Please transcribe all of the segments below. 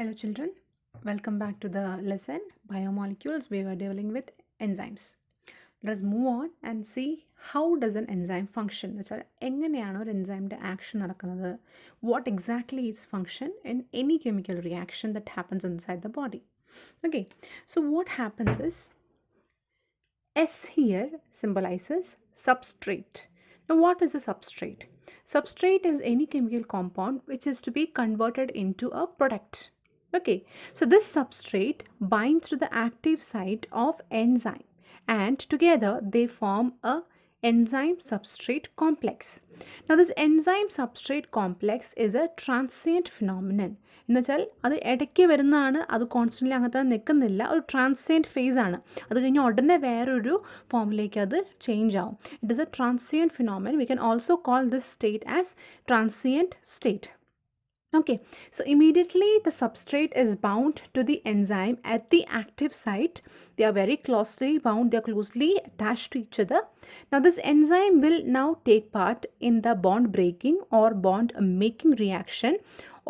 Hello children, welcome back to the lesson Biomolecules. We were dealing with enzymes. Let us move on and see how does an enzyme function. എന്നുവെച്ചാൽ എങ്ങനെയാണ് ഒരു എൻസൈമിൻ്റെ action നടക്കുന്നത്, what exactly its function in any chemical reaction that happens inside the body. Okay, so what happens is S here symbolizes substrate. Now what is a substrate? Substrate is any chemical compound which is to be converted into a product. Okay, so this substrate binds to the active site of enzyme and together they form a enzyme substrate complex. Now this enzyme substrate complex is a transient phenomenon. എന്നുവെച്ചാൽ അത് ഇടയ്ക്ക് വരുന്നതാണ്, അത് constantly അങ്ങനത്തെ നിൽക്കുന്നില്ല, ഒരു transient face ആണ്. അത് കഴിഞ്ഞ് ഉടനെ വേറൊരു ഫോമിലേക്ക് അത് ചേഞ്ച് ആവും. It is A transient phenomenon. We can also call this state as transient state. Okay, so immediately the substrate is bound to the enzyme at the active site. They are very closely bound, they are closely attached to each other. Now this enzyme will now take part in the bond breaking or bond making reaction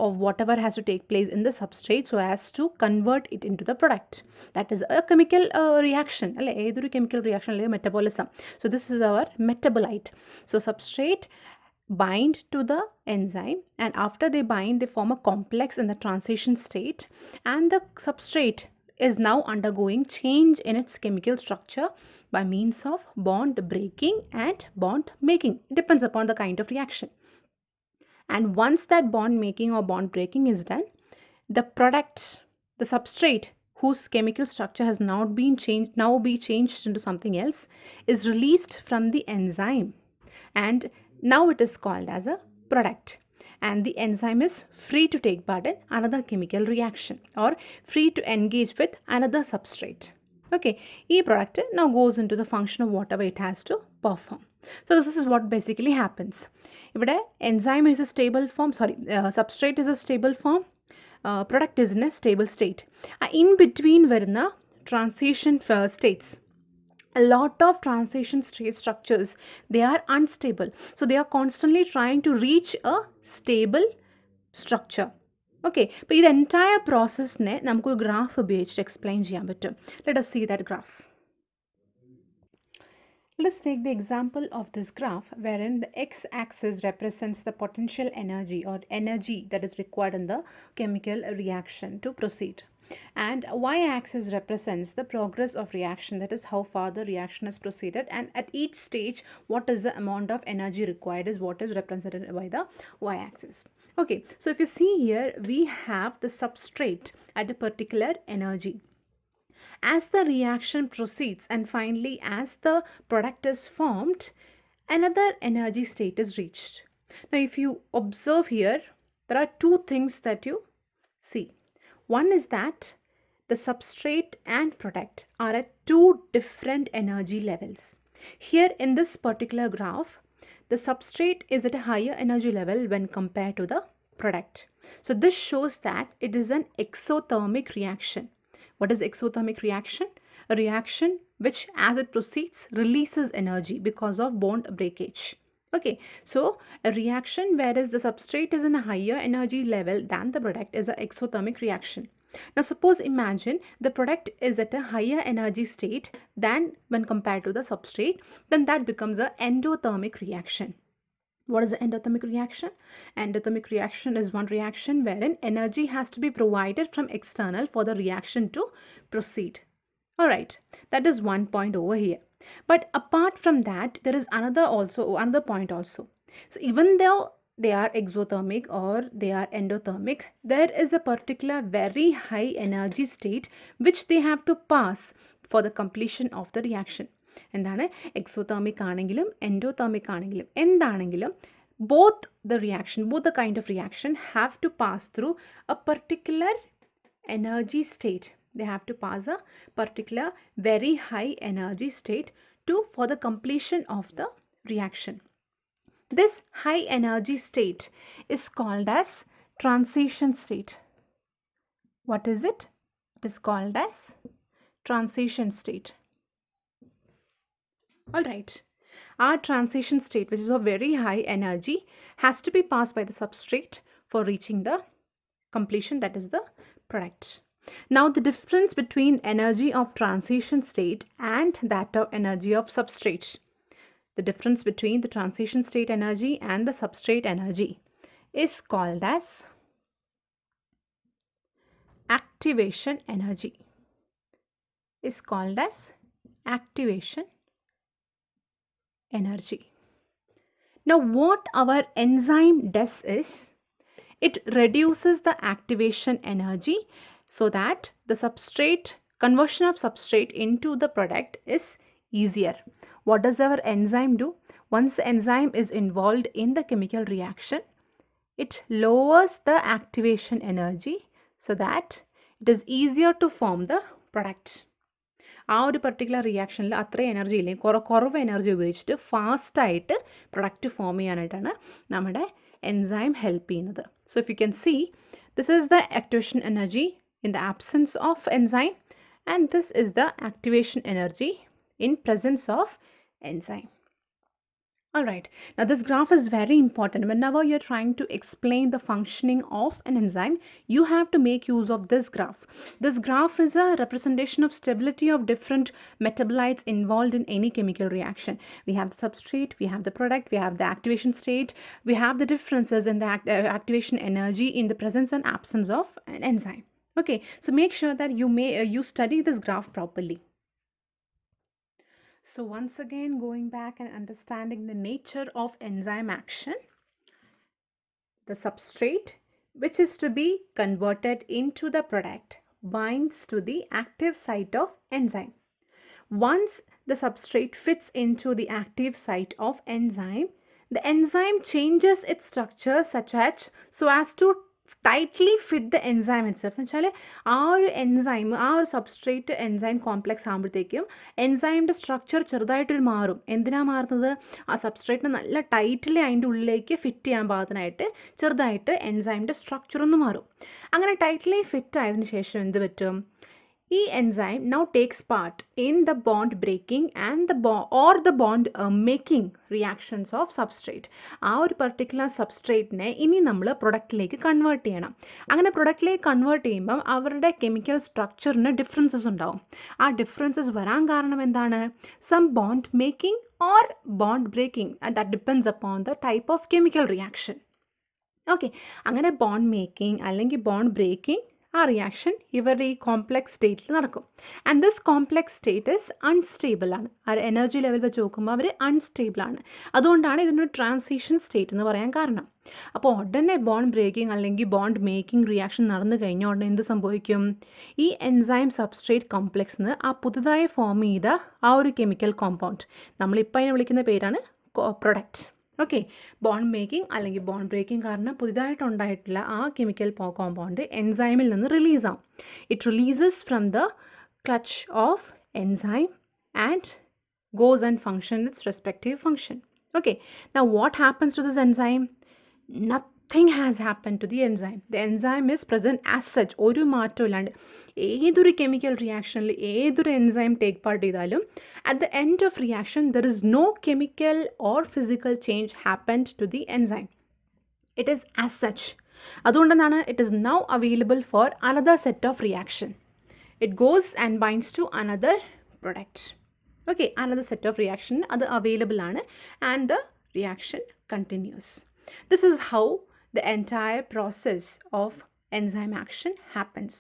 of whatever has to take place in the substrate so as to convert it into the product. That is a chemical reaction, either chemical reaction or metabolism. So this is our metabolite. So substrate bind to the enzyme, and after they bind they form a complex in the transition state, and the substrate is now undergoing change in its chemical structure by means of bond breaking and bond making. It depends upon the kind of reaction. And once that bond making or bond breaking is done, the product, the substrate whose chemical structure has now be changed into something else, is released from the enzyme, and now it is called as a product, and the enzyme is free to take part in another chemical reaction or free to engage with another substrate. Okay, e product now goes into the function of whatever it has to perform. So this is what basically happens. If enzyme is a stable form, substrate is a stable form, product is in a stable state. In between varna transition states, a lot of transition state structures, they are unstable, so they are constantly trying to reach a stable structure. Okay, but this entire process ne namukku graph ഉപയോഗിച്ച് explain ചെയ്യാൻ പറ്റും. Let us see that graph. Let's take the example of this graph wherein the x-axis represents the potential energy or energy that is required in the chemical reaction to proceed, and y-axis represents the progress of reaction, that is how far the reaction has proceeded, and at each stage what is the amount of energy required is what is represented by the y-axis. Okay, so if you see here, we have the substrate at a particular energy. As the reaction proceeds and finally as the product is formed, another energy state is reached. Now if you observe here, there are two things that you see. One is that the substrate and product are at two different energy levels. Here in this particular graph, the substrate is at a higher energy level when compared to the product. So this shows that it is an exothermic reaction. What is exothermic reaction? A reaction which as it proceeds releases energy because of bond breakage. Okay, so a reaction whereas the substrate is in a higher energy level than the product is an exothermic reaction. Now suppose imagine the product is at a higher energy state than when compared to the substrate, then that becomes an endothermic reaction. What is the endothermic reaction? Endothermic reaction is one reaction wherein energy has to be provided from external for the reaction to proceed. Alright, that is one point over here. But apart from that, there is another point also. So even though they are exothermic or they are endothermic, there is a particular very high energy state which they have to pass for the completion of the reaction. എന്താണ് exothermic ആണെങ്കിലും endothermic ആണെങ്കിലും എന്താണെങ്കിലും both the kind of reaction have to pass through a particular energy state. They have to pass a particular very high energy state for the completion of the reaction. This high energy state is called as transition state. What is it? It is called as transition state. Alright, our transition state, which is of very high energy, has to be passed by the substrate for reaching the completion, that is the product. Now the difference between energy of transition state and that of energy of substrate. The difference between the transition state energy and the substrate energy is called as activation energy. Is called as activation energy. Now what our enzyme does is it reduces the activation energy so that the substrate conversion of substrate into the product is easier. What does our enzyme do? Once the enzyme is involved in the chemical reaction, it lowers the activation energy so that it is easier to form the product. ആ ഒരു particular റിയാക്ഷനിൽ അത്ര energy ഇല്ലെങ്കിൽ കുറവ് energy ഉപയോഗിച്ചിട്ട് ഫാസ്റ്റായിട്ട് product form ചെയ്യാനായിട്ടാണ് നമ്മുടെ enzyme help ചെയ്യുന്നത്. So if you can see, this is the activation energy in the absence of enzyme and this is the activation energy in presence of enzyme. Alright, now this graph is very important. Whenever you're trying to explain the functioning of an enzyme, you have to make use of this graph. This graph is a representation of stability of different metabolites involved in any chemical reaction. We have the substrate, we have the product, we have the activation state, we have the differences in the activation energy in the presence and absence of an enzyme. Okay, so make sure that you study this graph properly. So once again, going back and understanding the nature of enzyme action, the substrate which is to be converted into the product binds to the active site of enzyme. Once the substrate fits into the active site of enzyme, the enzyme changes its structure so as to tightly fit the enzyme itself. എന്ന് വെച്ചാൽ ആ ഒരു enzyme ആ ഒരു substrate enzyme complex ആകുമ്പോഴത്തേക്കും എൻസൈമിൻ്റെ structure ചെറുതായിട്ടൊരു മാറും. എന്തിനാണ് മാറുന്നത്? ആ സബ്സ്ട്രേറ്റിനെ നല്ല ടൈറ്റ്ലി അതിൻ്റെ ഉള്ളിലേക്ക് ഫിറ്റ് ചെയ്യാൻ പാകത്തിനായിട്ട് ചെറുതായിട്ട് എൻസൈമിൻ്റെ സ്ട്രക്ചർ ഒന്ന് മാറും. അങ്ങനെ ടൈറ്റ്ലി ഫിറ്റ് ആയതിനു ശേഷം എന്ത് പറ്റും? ഈ enzyme now takes part in the bond breaking and the bond making reactions of substrate. ആ ഒരു പർട്ടിക്കുലർ സബ്സ്ട്രേറ്റിനെ ഇനി നമ്മൾ പ്രൊഡക്റ്റിലേക്ക് കൺവേർട്ട് ചെയ്യണം. അങ്ങനെ പ്രൊഡക്റ്റിലേക്ക് കൺവേർട്ട് ചെയ്യുമ്പം അവരുടെ കെമിക്കൽ സ്ട്രക്ചറിന് ഡിഫറൻസസ് ഉണ്ടാവും. ആ ഡിഫറൻസസ് വരാൻ കാരണം എന്താണ്? Some bond making or bond breaking, and that depends upon the type of chemical reaction. Okay, അങ്ങനെ ബോണ്ട് മേക്കിംഗ് അല്ലെങ്കിൽ ബോണ്ട് ബ്രേക്കിംഗ് ആ റിയാക്ഷൻ ഇവരുടെ ഈ കോംപ്ലെക്സ് സ്റ്റേറ്റിൽ നടക്കും. And this complex state is unstable ആണ്. ആ എനർജി ലെവൽ വെച്ച് നോക്കുമ്പോൾ അവർ അൺസ്റ്റേബിൾ ആണ്. അതുകൊണ്ടാണ് ഇതിനൊരു ട്രാൻസിഷൻ സ്റ്റേറ്റ് എന്ന് പറയാൻ കാരണം. അപ്പോൾ ഉടനെ ബോണ്ട് ബ്രേക്കിംഗ് അല്ലെങ്കിൽ ബോണ്ട് മേക്കിംഗ് റിയാക്ഷൻ നടന്നു കഴിഞ്ഞാൽ ഉടനെ എന്ത് സംഭവിക്കും? ഈ എൻസൈം സബ്സ്ട്രേറ്റ് കോംപ്ലെക്സിന് ആ പുതുതായി ഫോം ചെയ്ത ആ ഒരു കെമിക്കൽ കോമ്പൗണ്ട്, നമ്മളിപ്പോൾ അതിനെ വിളിക്കുന്ന പേരാണ് പ്രൊഡക്റ്റ്. ഓക്കെ, ബോണ്ട് മേക്കിംഗ് അല്ലെങ്കിൽ ബോണ്ട് ബ്രേക്കിംഗ് കാരണം പുതിയതായിട്ടുണ്ടായിട്ടുള്ള ആ കെമിക്കൽ കോമ്പൗണ്ട് എൻസൈമിൽ നിന്ന് റിലീസാവും. It releases from the clutch of enzyme and goes and function its respective function. Okay, now what happens to this enzyme? Nothing has happened to the enzyme. The enzyme is present as such. ഒരു മാറ്റവും ഇല്ലാണ്ട് ഏതൊരു chemical റിയാക്ഷനിൽ ഏതൊരു enzyme take part ചെയ്താലും at the end of reaction there is no chemical or physical change happened to the enzyme. It is as such. അതുകൊണ്ടാണ് it is now available for another set of reaction. It goes and binds to another product. Okay, another set of reaction അത് available ആണ് and the reaction continues. This is how the entire process of enzyme action happens.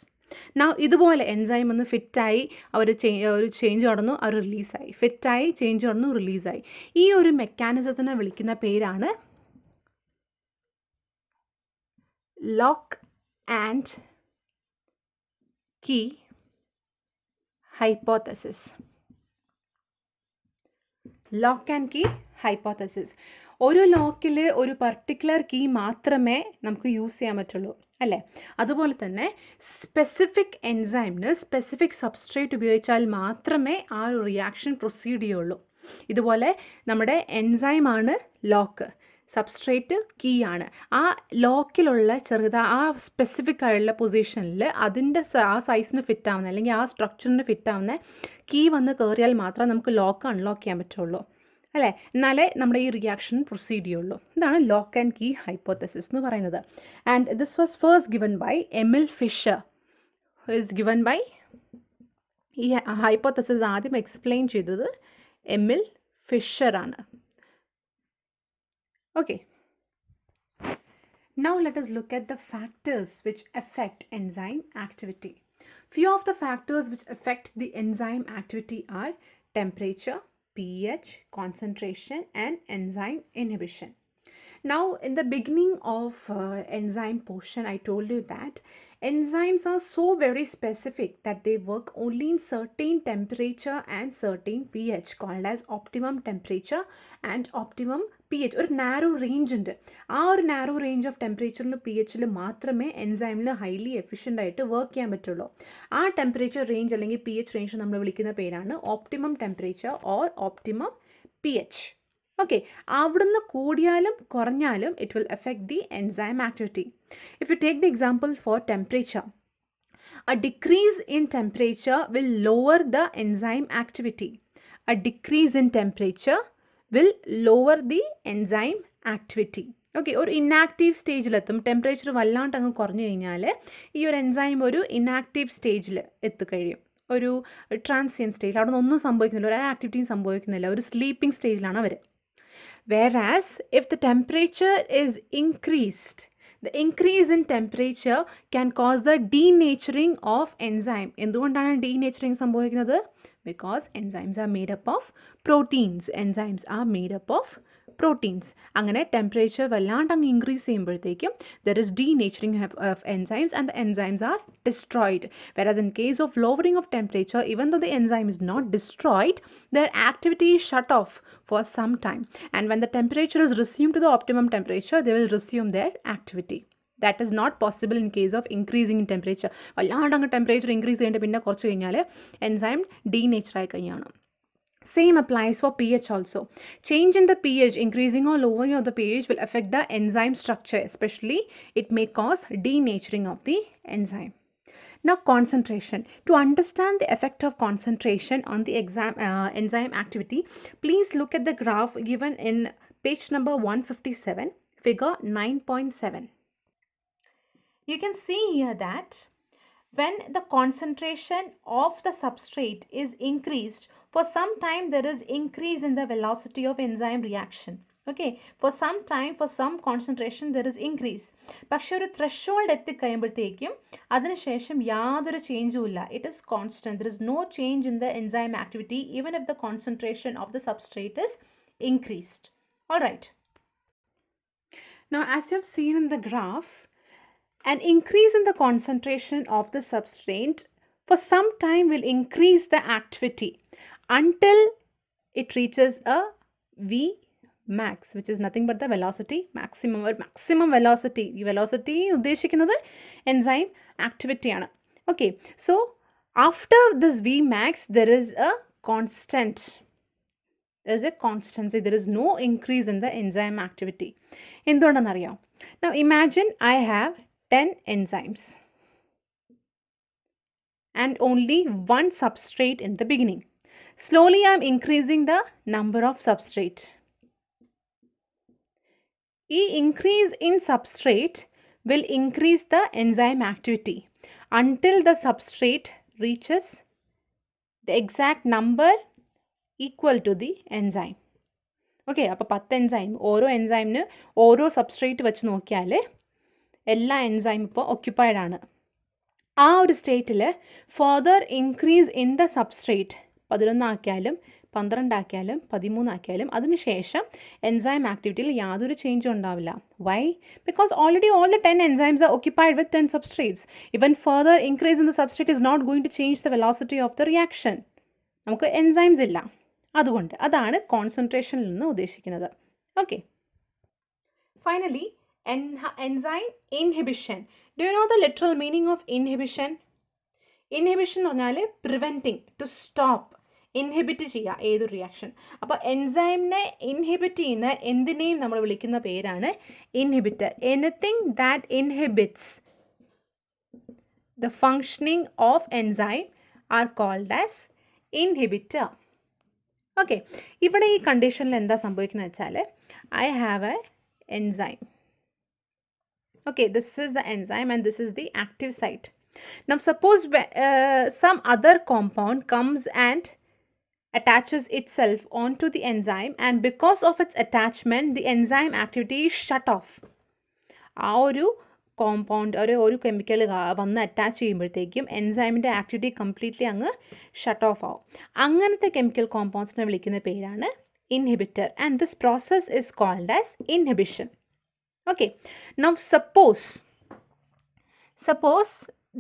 Now ഇതുപോലെ enzyme ഒന്ന് ഫിറ്റായി ഒരു change നടന്നു, അവർ റിലീസായി, ഫിറ്റായി change നടന്നു, റിലീസായി. ഈ ഒരു മെക്കാനിസത്തിനെ വിളിക്കുന്ന പേരാണ് lock and key hypothesis. Lock and key hypothesis. ഒരു ലോക്കിൽ ഒരു പർട്ടിക്കുലർ കീ മാത്രമേ നമുക്ക് യൂസ് ചെയ്യാൻ പറ്റുള്ളൂ, അല്ലേ? അതുപോലെ തന്നെ സ്പെസിഫിക് എൻസൈമിന് സ്പെസിഫിക് സബ്സ്ട്രേറ്റ് ഉപയോഗിച്ചാൽ മാത്രമേ ആ ഒരു റിയാക്ഷൻ പ്രൊസീഡ് ചെയ്യുള്ളൂ. ഇതുപോലെ നമ്മുടെ എൻസൈമാണ് ലോക്ക്, സബ്സ്ട്രേറ്റ് കീ ആണ്. ആ ലോക്കിലുള്ള ആ സ്പെസിഫിക് ആയുള്ള പൊസിഷനിൽ അതിൻ്റെ ആ സൈസിന് ഫിറ്റാവുന്ന അല്ലെങ്കിൽ ആ സ്ട്രക്ചറിന് ഫിറ്റാവുന്ന കീ വന്ന് കയറിയാൽ മാത്രമേ നമുക്ക് ലോക്ക് അൺലോക്ക് ചെയ്യാൻ പറ്റുള്ളൂ, അല്ലേ? എന്നാലേ നമ്മുടെ ഈ റിയാക്ഷൻ പ്രൊസീഡ് ചെയ്യുള്ളൂ. ഇതാണ് ലോക്ക് ആൻഡ് കീ ഹൈപ്പോത്തസിസ് എന്ന് പറയുന്നത്. And this was first given by Emil Fischer is given by ഈ ഹൈപ്പോത്തസിസ് ആദ്യം എക്സ്പ്ലെയിൻ ചെയ്തത് എമിൽ ഫിഷറാണ്. Okay, now let us look at the factors which affect enzyme activity. Few of the factors which affect the enzyme activity are temperature, pH, concentration, and enzyme inhibition. Now, in the beginning of enzyme portion, I told you that enzymes are so very specific that they work only in certain temperature and certain pH, called as optimum temperature and optimum pH. ഒരു narrow range ഉണ്ട്. ആ ഒരു narrow range of ടെമ്പറേച്ചറിലും P എച്ചിൽ മാത്രമേ എൻസൈമിൽ highly efficient ആയിട്ട് work ചെയ്യാൻ പറ്റുള്ളൂ. ആ ടെമ്പറേച്ചർ റേഞ്ച് അല്ലെങ്കിൽ പി എച്ച് റേഞ്ച് നമ്മൾ വിളിക്കുന്ന പേരാണ് optimum temperature or optimum P H. Okay, അവിടുന്ന് കൂടിയാലും കുറഞ്ഞാലും it will effect the enzyme activity. If you take the example for temperature, a decrease in temperature will lower the enzyme activity. A decrease in temperature will lower the enzyme activity. Okay, ഒരു inactive സ്റ്റേജിലെത്തും. Temperature വല്ലാണ്ട് അങ്ങ് കുറഞ്ഞു കഴിഞ്ഞാൽ ഈ ഒരു enzyme ഒരു inactive സ്റ്റേജിൽ എത്തിക്കഴിയും. ഒരു ട്രാൻസിയൻ സ്റ്റേജ്, അവിടെ നിന്ന് ഒന്നും സംഭവിക്കുന്നില്ല, ഒരു ആക്ടിവിറ്റിയും സംഭവിക്കുന്നില്ല, ഒരു സ്ലീപ്പിംഗ് സ്റ്റേജിലാണ് അവർ. Whereas if the temperature is increased, the increase in temperature can cause the denaturing of enzyme. എന്തുകൊണ്ടാണ് denaturing സംഭവിക്കുന്നത്? Because enzymes are made up of proteins. Enzymes are made up of proteins. അങ്ങനെ temperature വല്ലാണ്ട് അങ്ങ് increase ചെയ്യുമ്പോഴത്തേക്കും there is denaturing of enzymes and the enzymes are destroyed. Whereas in case of lowering of temperature, even though the enzyme is not destroyed, their activity is shut off for some time. And when the temperature is resumed to the optimum temperature, they will resume their activity. That is not possible in case of increasing in temperature. വല്ലാണ്ട് അങ്ങ് temperature increase ചെയ്യേണ്ട പിന്നെ കുറച്ച് കഴിഞ്ഞാൽ enzyme ഡീനേച്ചറായി കഴിഞ്ഞാണ്. Same applies for pH also. Change in the pH, increasing or lowering of the pH will affect the enzyme structure. Especially, it may cause denaturing of the enzyme. Now, concentration. To understand the effect of concentration on the enzyme activity, please look at the graph given in page number 157, figure 9.7. You can see here that when the concentration of the substrate is increased, for some time there is increase in the velocity of enzyme reaction. Okay, for some time, for some concentration there is increase. പക്ഷെ ഒരു threshold എത്തിക്കഴിയുമ്പോഴത്തേക്കും അതിനുശേഷം യാതൊരു ചേഞ്ചും ഇല്ല. It is constant. There is no change in the enzyme activity even if the concentration of the substrate is increased. All right. Now, as you have seen in the graph, an increase in the concentration of the substrate for some time will increase the activity until it reaches a V max, which is nothing but the velocity maximum or maximum velocity. ഈ velocity ഉദ്ദേശിക്കുന്നത് enzyme activity ആണ്. Okay, so after this V max there is a constant. There is a constancy. There is no increase in the enzyme activity. എന്തുകൊണ്ടെന്നറിയാം? Now imagine I have 10 enzymes and only one substrate in the beginning. Slowly I am increasing the number of substrate. The increase in substrate will increase the enzyme activity until the substrate reaches the exact number equal to the enzyme. Okay, അപ്പോൾ 10 enzyme, ഓരോ എൻസൈമിന് ഓരോ substrate വെച്ച് നോക്കിയാൽ എല്ലാ enzyme ഇപ്പോൾ occupied ആണ്. ആ ഒരു സ്റ്റേറ്റിൽ further increase in the substrate 11 ആക്കിയാലും 12 ആക്കിയാലും 13 ആക്കിയാലും അതിനുശേഷം എൻസൈം ആക്ടിവിറ്റിയിൽ യാതൊരു ചേഞ്ചും ഉണ്ടാവില്ല. Why? Because already all the 10 enzymes are occupied with 10 substrates. Even further increase in the substrate is not going to change the velocity of the reaction. നമുക്ക് enzymes ഇല്ല. അതുകൊണ്ട് അതാണ് കോൺസെൻട്രേഷനിൽ നിന്ന് ഉദ്ദേശിക്കുന്നത്. Okay, finally enzyme inhibition. Do you know the literal meaning of inhibition? Inhibition എന്ന് പറഞ്ഞാൽ preventing, to stop, inhibit ചെയ്യുക ഏതൊരു റിയാക്ഷൻ. അപ്പോൾ എൻസൈമിനെ ഇൻഹിബിറ്റ് ചെയ്യുന്ന എന്തിനേയും നമ്മൾ വിളിക്കുന്ന പേരാണ് inhibitor. Anything that inhibits the functioning of enzyme are called as inhibitor. Okay, ഇവിടെ ഈ കണ്ടീഷനിൽ എന്താ സംഭവിക്കുന്നത് വെച്ചാൽ I have A enzyme. Okay, this is the enzyme and this is the active site. Now suppose some other compound comes and attaches itself onto the enzyme, and because of its attachment the enzyme activity is shut off. ആ ഒരു compound ഒരു chemical വന്ന് attach ചെയ്യുമ്പോഴത്തേക്കും എൻസൈമിൻ്റെ activity completely അങ്ങ് shut off ആവും. അങ്ങനത്തെ chemical കോമ്പൗണ്ട്സിനെ വിളിക്കുന്ന പേരാണ് inhibitor, and this process is called as inhibition. Okay, now suppose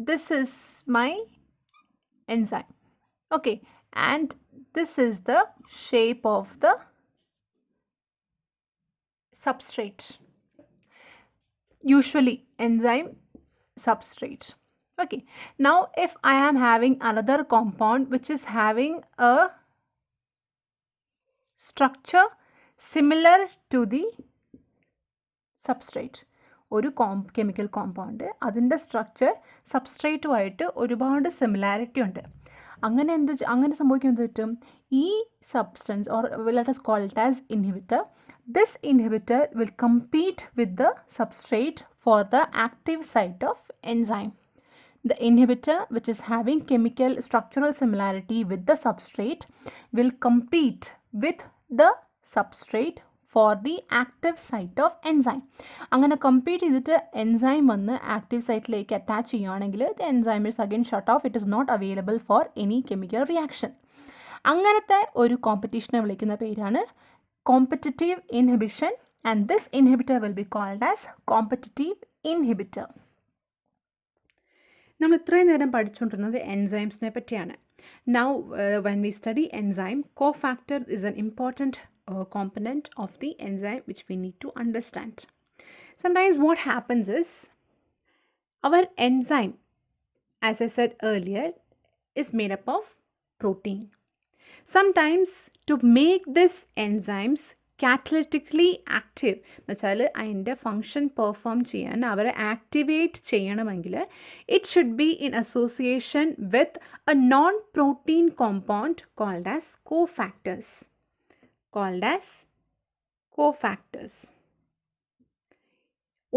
this is my enzyme, okay, and this is the shape of the substrate, usually enzyme substrate. Okay, now if I am having another compound which is having a structure similar to the substrate, ഒരു chemical compound അതിൻ്റെ structure സബ്സ്ട്രേറ്റുമായിട്ട് ഒരുപാട് similarity ഉണ്ട്. അങ്ങനെ സംഭവിക്കാൻ എന്ത് പറ്റും? ഈ substance or let us call it as inhibitor, this inhibitor will compete with the substrate for the active site of enzyme. The inhibitor, which is having chemical structural similarity with the substrate, will compete with the substrate for the active site of enzyme. അങ്ങനെ compete ചെയ്തിട്ട് enzyme വന്ന് active സൈറ്റിലേക്ക് attach ചെയ്യുകയാണെങ്കിൽ the enzyme is again shut off. It is not available for any chemical reaction. അങ്ങനത്തെ ഒരു കോമ്പറ്റീഷനെ വിളിക്കുന്ന പേരാണ് competitive inhibition, and this inhibitor will be called as competitive inhibitor. നമ്മൾ ഇത്രയും നേരം പഠിച്ചുകൊണ്ടിരുന്നത് എൻസൈംസിനെ പറ്റിയാണ്. Now when we study enzyme, cofactor is an important component of the enzyme which we need to understand. Sometimes what happens is our enzyme, as I said earlier, is made up of protein. Sometimes to make this enzymes catalytically active, എന്നുവെച്ചാൽ അതിൻ്റെ function perform ചെയ്യാൻ അവരെ activate ചെയ്യണമെങ്കിൽ it should be in association with a non protein compound called as cofactors.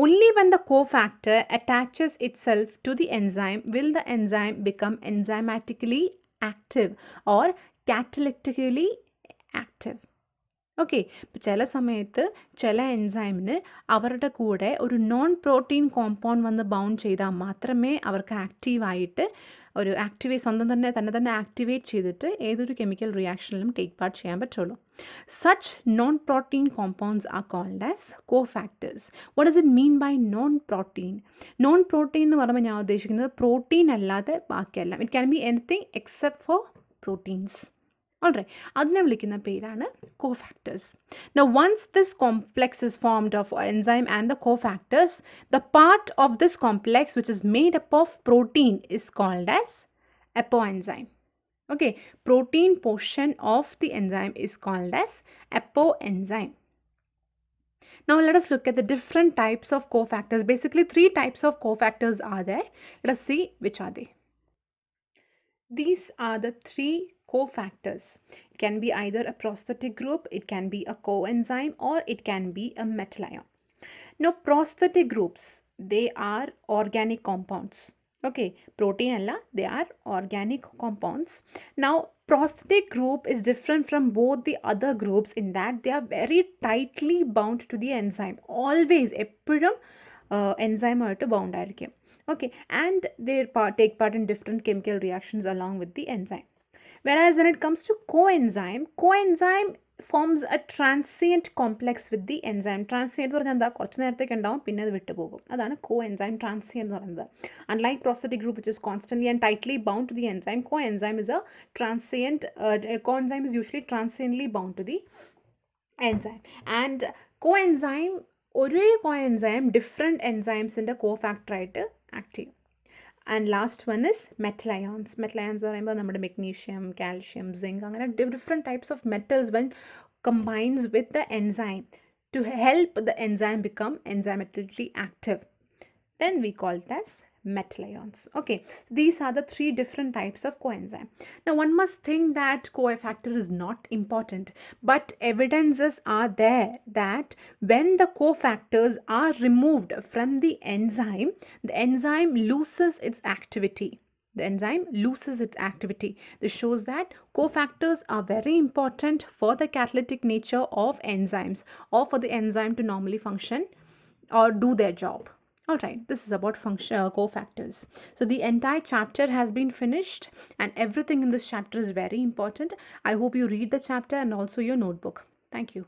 Only when the cofactor attaches itself to the enzyme will the enzyme become enzymatically active or catalytically active. Okay, ഇപ്പോൾ ചില സമയത്ത് ചില എൻസൈമിന് അവരുടെ കൂടെ ഒരു non protein compound വന്ന് bound ചെയ്താൽ മാത്രമേ അവർക്ക് ആക്റ്റീവായിട്ട് ഒരു സ്വന്തം തന്നെ ആക്ടിവേറ്റ് ചെയ്തിട്ട് ഏതൊരു കെമിക്കൽ റിയാക്ഷനിലും ടേക്ക് പാർട്ട് ചെയ്യാൻ പറ്റുള്ളൂ. Such non-protein compounds are called as cofactors. What does it mean by non-protein? Non-protein എന്ന് പറയുമ്പോൾ ഞാൻ ഉദ്ദേശിക്കുന്നത് പ്രോട്ടീൻ അല്ലാതെ ബാക്കിയെല്ലാം. It can be anything except for proteins. Alright, അതിനെ വിളിക്കുന്ന പേരാണ് cofactors. Now once this complex is formed of enzyme and the cofactors, the part of this complex which is made up of protein is called as apoenzyme. Okay, protein portion of the enzyme is called as apoenzyme. Now let us look at the different types of cofactors. Basically 3 types of cofactors are there. Let us see which are they. These are the 3 cofactors. It can be either a prosthetic group, it can be a coenzyme, or it can be a metal ion. Now prosthetic groups, they are organic compounds. Okay, protein alla, they are organic compounds. Now prosthetic group is different from both the other groups in that they are very tightly bound to the enzyme. Always eppozhum enzyme ആയിട്ട് bound ആയിരിക്കും. Okay, and they take part in different chemical reactions along with the enzyme. Whereas when it comes to coenzyme forms a transient complex with the enzyme. Transient എന്ന് പറഞ്ഞാൽ എന്താ, കുറച്ച് നേരത്തേക്ക് ഉണ്ടാവും പിന്നെ അത് വിട്ടു പോകും. അതാണ് coenzyme transient എന്ന് പറയുന്നത്. Unlike prosthetic group which is constantly and tightly bound to the enzyme, coenzyme is a transient, coenzyme is usually transiently bound to the enzyme. And coenzyme, ഒരേ coenzyme different enzymes-ൻ്റെ cofactor ആയിട്ട് act ചെയ്യും. And last one is metal ions. Metal ions എന്ന് പറയുമ്പോൾ നമ്മുടെ magnesium, calcium, zinc, അങ്ങനെ different types of metals when combines with the enzyme to help the enzyme become enzymatically active, then we call it as metal ions. Okay, so these are the three different types of coenzyme. Now one must think that cofactor is not important, but evidences are there that when the cofactors are removed from the enzyme loses its activity. The enzyme loses its activity. This shows that cofactors are very important for the catalytic nature of enzymes, or for the enzyme to normally function or do their job. All right, this is about cofactors. So the entire chapter has been finished, and everything in this chapter is very important. I hope you read the chapter and also your notebook. Thank you.